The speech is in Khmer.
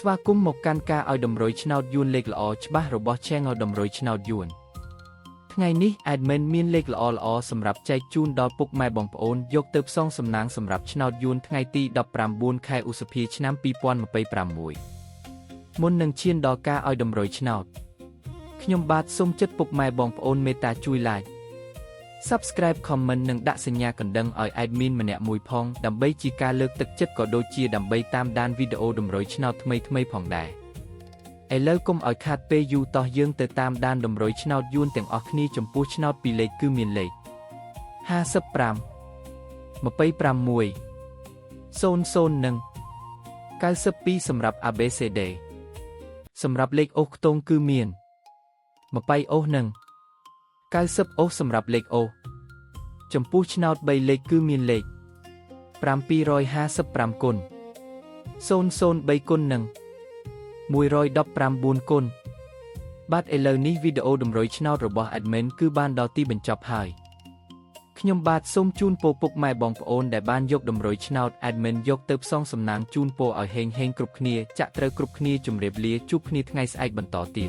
ស្វាគមន៍មកកាន់ការឲ្យតម្រុយឆ្នោតយួនលេខល្អច្បាស់របស់ Channel តម្រុយឆ្នោតយួនថ្ងៃនេះ Admin មានលេខល្អសម្រាប់ចែកជូនដល់ពុកម៉ែបងប្អូនយកទៅផ្សងសំណាងសម្រាប់ឆ្នោតយួនថ្ងៃទី19 ខែឧសភាឆ្នាំ2026មុននឹងឈានដល់ការឲ្យតម្រុយឆ្នោតខ្ញុំបាទសូមចិត្តពុកម៉ែបងប្អូនមេត្តាជួយ Like Subscribe Comment និងដាក់សញ្ញាកណ្ដឹងឲ្យ Admin ម្នាក់មួយផងដើម្បីជាការលើកទឹកចិត្តក៏ដូចជាដើម្បីតាមដានវីដេអូតម្រុយឆ្នោតថ្មីៗផងដែរឥឡូវកុំឲ្យខាតពេលយូរតោះយើងទៅតាមដានតម្រុយឆ្នោតយួនទាំងអស់គ្នាចំពោះឆ្នោតពីរលេខគឺមានលេខ55 26 00និង92សម្រាប់ ABCD សម្រាប់លេខអូសខ្ទង់គឺមាន20អូសនិង90អូសសម្រាប់លេខអូសចំពោះឆ្នោត3លេខគឺមានលេខ755គុណ003គុណនិង119គុណបាទឥឡូវនេះវីដេអូតម្រុយឆ្នោតរបស់ Admin គឺបានដល់ទីបញ្ចប់ហើយខ្ញុំបាទសូមជូនពរពុកម៉ែបងប្អូនដែលបានយកតម្រុយឆ្នោត Admin យកទៅផ្សងសំណាងជូនពរឲ្យហេងគ្រប់គ្នាចាក់ត្រូវគ្រប់គ្នាជម្រាបលាជួបគ្នាថ្ងៃស្អែកបន្តទៀត